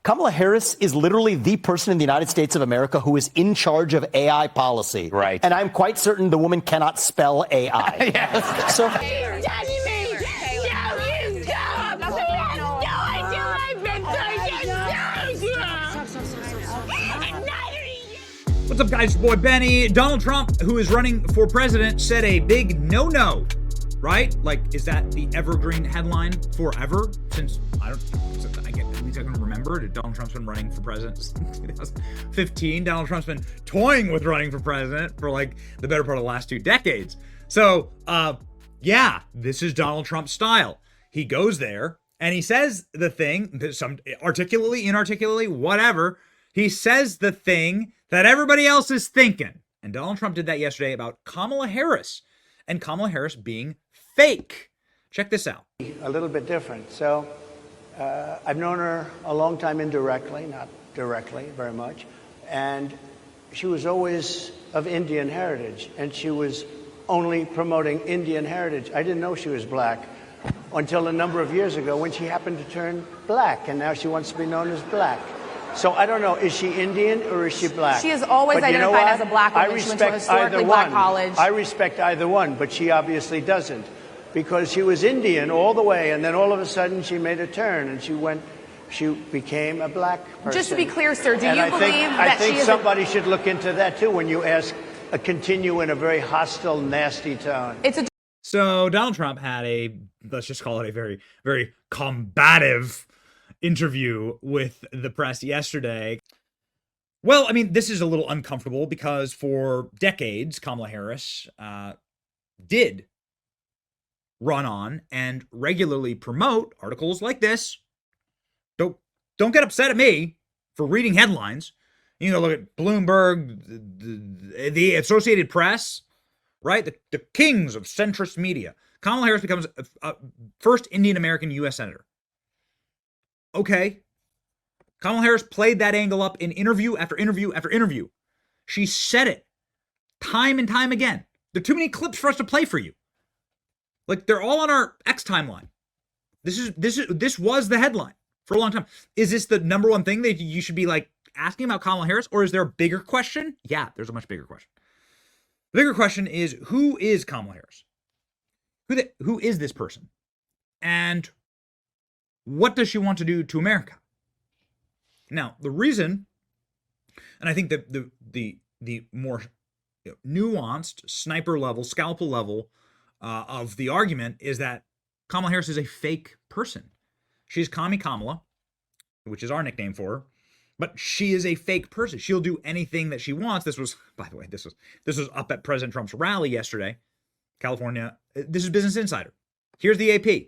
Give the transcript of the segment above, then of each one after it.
Kamala Harris is literally the person in the United States of America who is in charge of AI policy. Right. And I'm quite certain the woman cannot spell AI. Yes. So. What's up, guys? Your boy Benny. Donald Trump, who is running for president, said a big no-no, right? Like, is that the evergreen headline forever? Since, at least I can remember, Donald Trump's been running for president since 2015. Donald Trump's been toying with running for president for like the better part of the last 2 decades. So, yeah, this is Donald Trump's style. He goes there and he says the thing, some articulately, inarticulately, whatever. He says the thing that everybody else is thinking. And Donald Trump did that yesterday about Kamala Harris and Kamala Harris being fake. Check this out. A little bit different. So I've known her a long time indirectly, not directly very much. And she was always of Indian heritage, and she was only promoting Indian heritage. I didn't know she was black until a number of years ago when she happened to turn black, and now she wants to be known as black. So I don't know, is she Indian or is she black? She has always identified as a black woman. She went to a historically black college. I respect either one, but she obviously doesn't, because she was Indian all the way, and then all of a sudden she made a turn and she became a black person. Just to be clear, sir, do you believe I think somebody should look into that too when you continue in a very hostile, nasty tone. So Donald Trump had let's just call it a very, very combative interview with the press yesterday. Well, I mean, this is a little uncomfortable because for decades, Kamala Harris did run on and regularly promote articles like this. Don't get upset at me for reading headlines. You know, look at Bloomberg, the Associated Press, right? The kings of centrist media. Kamala Harris becomes first Indian American U.S. Senator. Okay. Kamala Harris played that angle up in interview after interview after interview. She said it time and time again. There are too many clips for us to play for you. Like, they're all on our X timeline. This was the headline for a long time. Is this the number one thing that you should be like asking about Kamala Harris, or is there a bigger question? Yeah, there's a much bigger question. The bigger question is, who is Kamala Harris? Who is this person? And what does she want to do to America? Now, the reason, and I think that the more nuanced sniper level, scalpel level of the argument is that Kamala Harris is a fake person. She's Commie Kamala, which is our nickname for her, but she is a fake person. She'll do anything that she wants. This was, by the way, this was up at President Trump's rally yesterday, California. This is Business Insider. Here's the AP.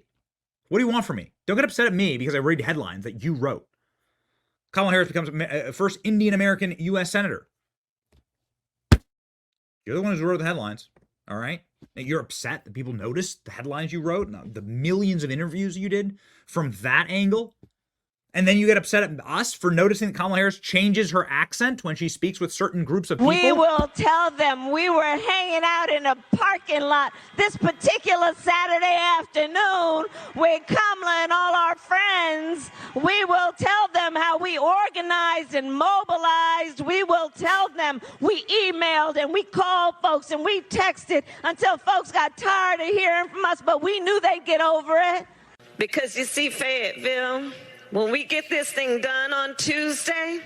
What do you want from me? Don't get upset at me because I read headlines that you wrote. Kamala Harris becomes first Indian American U.S. Senator. You're the one who wrote the headlines, all right? You're upset that people noticed the headlines you wrote, and the millions of interviews you did from that angle. And then you get upset at us for noticing that Kamala Harris changes her accent when she speaks with certain groups of people. We will tell them we were hanging out in a parking lot this particular Saturday afternoon with Kamala and all our friends. We will tell them how we organized and mobilized. We will tell them we emailed and we called folks and we texted until folks got tired of hearing from us, but we knew they'd get over it. Because you see, Fayetteville, when we get this thing done on Tuesday,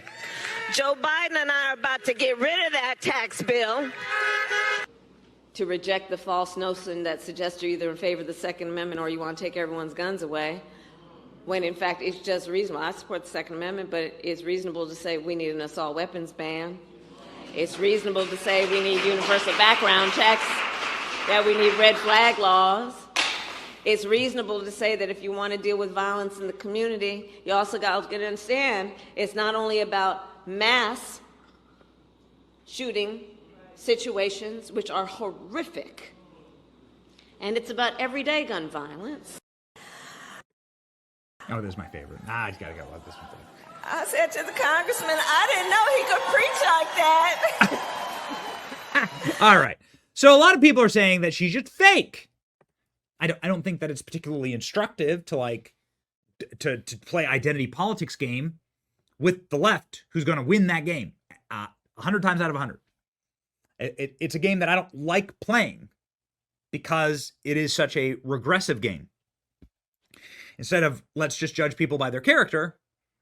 Joe Biden and I are about to get rid of that tax bill. To reject the false notion that suggests you're either in favor of the Second Amendment or you want to take everyone's guns away, when in fact it's just reasonable. I support the Second Amendment, but it's reasonable to say we need an assault weapons ban. It's reasonable to say we need universal background checks, that we need red flag laws. It's reasonable to say that if you want to deal with violence in the community, you also got to understand it's not only about mass shooting situations, which are horrific, and it's about everyday gun violence. Oh, this is my favorite. I just got to go with this one. I said to the congressman, I didn't know he could preach like that. All right. So a lot of people are saying that she's just fake. I don't think that it's particularly instructive to to play identity politics game with the left, who's going to win that game 100 times out of 100. It's a game that I don't like playing because it is such a regressive game. Instead of let's just judge people by their character,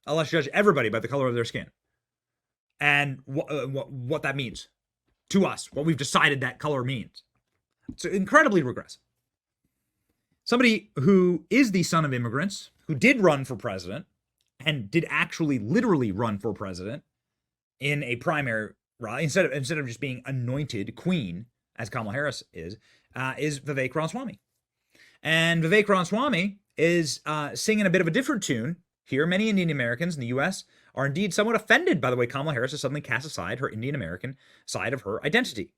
let's judge everybody by the color of their skin. And what that means to us, what we've decided that color means. It's incredibly regressive. Somebody who is the son of immigrants, who did run for president, and did actually literally run for president in a primary rally, instead of just being anointed queen, as Kamala Harris is Vivek Ramaswamy. And Vivek Ramaswamy is singing a bit of a different tune here. Many Indian Americans in the U.S. are indeed somewhat offended by the way Kamala Harris has suddenly cast aside her Indian American side of her identity.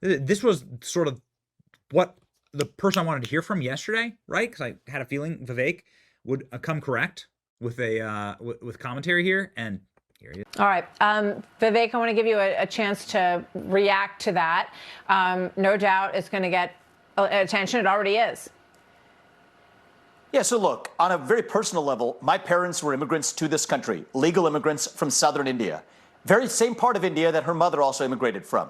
This was sort of what the person I wanted to hear from yesterday, right? Because I had a feeling Vivek would come correct with with commentary here, and here he is. All right. Vivek, I want to give you a chance to react to that. No doubt it's going to get attention. It already is. Yeah, so look, on a very personal level, my parents were immigrants to this country, legal immigrants from southern India. Very same part of India that her mother also immigrated from.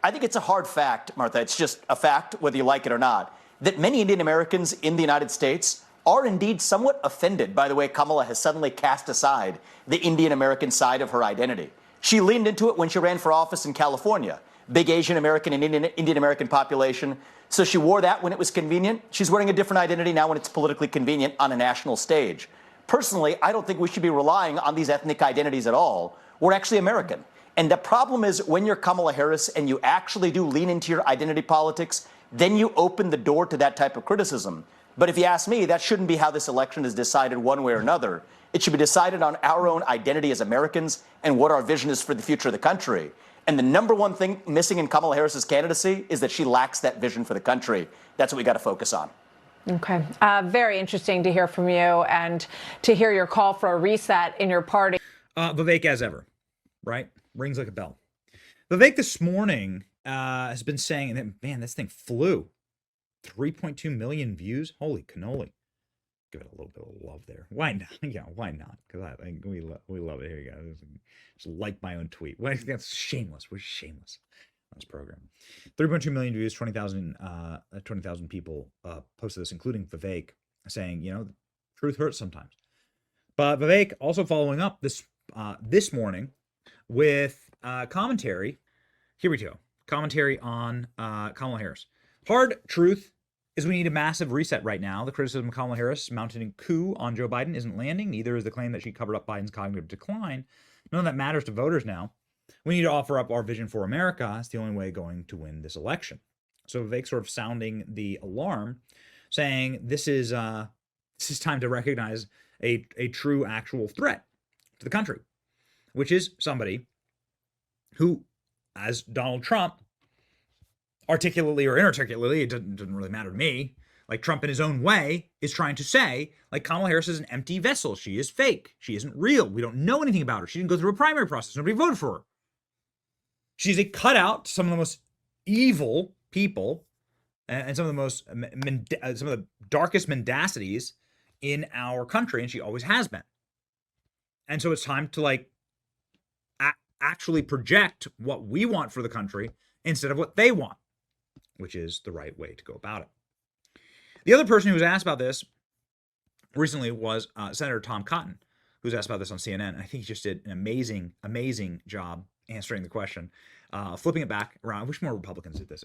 I think it's a hard fact, Martha, it's just a fact, whether you like it or not, that many Indian Americans in the United States are indeed somewhat offended by the way Kamala has suddenly cast aside the Indian American side of her identity. She leaned into it when she ran for office in California. Big Asian American and Indian American population. So she wore that when it was convenient. She's wearing a different identity now when it's politically convenient on a national stage. Personally, I don't think we should be relying on these ethnic identities at all. We're actually American. And the problem is when you're Kamala Harris and you actually do lean into your identity politics, then you open the door to that type of criticism. But if you ask me, that shouldn't be how this election is decided one way or another. It should be decided on our own identity as Americans and what our vision is for the future of the country. And the number one thing missing in Kamala Harris's candidacy is that she lacks that vision for the country. That's what we got to focus on. Okay. Very interesting to hear from you and to hear your call for a reset in your party. Vivek, as ever, right? Rings like a bell. Vivek this morning has been saying, and man, this thing flew. 3.2 million views. Holy cannoli. Give it a little bit of love there. Why not? Yeah, why not? Because I think we love it. Here you go. Just like my own tweet. That's shameless. We're shameless on this program. 3.2 million views, 20,000 people posted this, including Vivek, saying, truth hurts sometimes. But Vivek also following up this morning with commentary. Here we go. Commentary on Kamala Harris. Hard truth is we need a massive reset right now. The criticism of Kamala Harris mounting a coup on Joe Biden isn't landing. Neither is the claim that she covered up Biden's cognitive decline. None of that matters to voters now. We need to offer up our vision for America. It's the only way going to win this election. So Vivek sort of sounding the alarm, saying this is time to recognize a true actual threat to the country, which is somebody who, as Donald Trump, articulately or inarticulately, it doesn't really matter to me, like Trump in his own way is trying to say, like, Kamala Harris is an empty vessel. She is fake. She isn't real. We don't know anything about her. She didn't go through a primary process. Nobody voted for her. She's a cutout to some of the most evil people and some of the darkest mendacities in our country, and she always has been. And so it's time to actually project what we want for the country instead of what they want, which is the right way to go about it. The other person who was asked about this recently was Senator Tom Cotton, who was asked about this on CNN. And I think he just did an amazing, amazing job answering the question, flipping it back around. I wish more Republicans did this.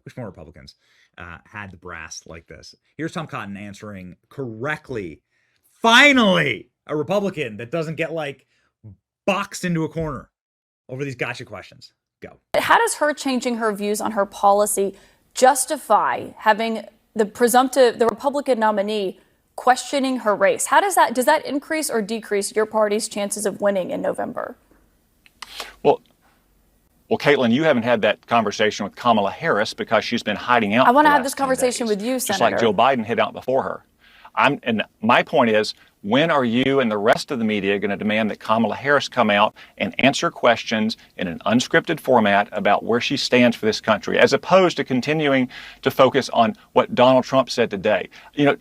Wish more Republicans had the brass like this. Here's Tom Cotton answering correctly. Finally, a Republican that doesn't get boxed into a corner over these gotcha questions. Go. How does her changing her views on her policy justify having the Republican nominee questioning her race? Does that increase or decrease your party's chances of winning in November? Well, Caitlin, you haven't had that conversation with Kamala Harris because she's been hiding out. I want to have this conversation with you, Senator. Just like Joe Biden hid out before her. And my point is, when are you and the rest of the media going to demand that Kamala Harris come out and answer questions in an unscripted format about where she stands for this country, as opposed to continuing to focus on what Donald Trump said today?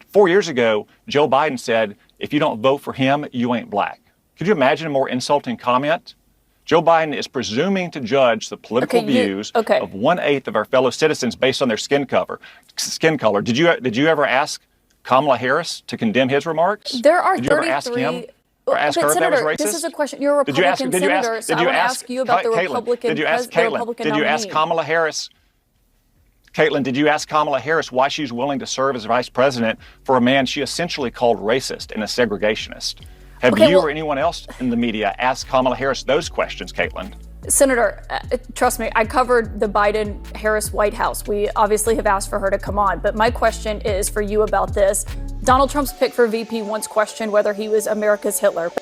4 years ago, Joe Biden said, if you don't vote for him, you ain't black. Could you imagine a more insulting comment? Joe Biden is presuming to judge the political views of 1/8 of our fellow citizens based on their skin color. Did you ever ask Kamala Harris to condemn his remarks? There are Did you ever ask him or ask her if that was racist? This is a question. You're a Republican senator, so I want to ask you about the Republican nominee. Did you ask Kamala Harris? Caitlin, did you ask Kamala Harris why she's willing to serve as vice president for a man she essentially called racist and a segregationist? Have you or anyone else in the media asked Kamala Harris those questions, Caitlin? Senator, trust me, I covered the Biden-Harris White House. We obviously have asked for her to come on, but my question is for you about this. Donald Trump's pick for VP once questioned whether he was America's Hitler.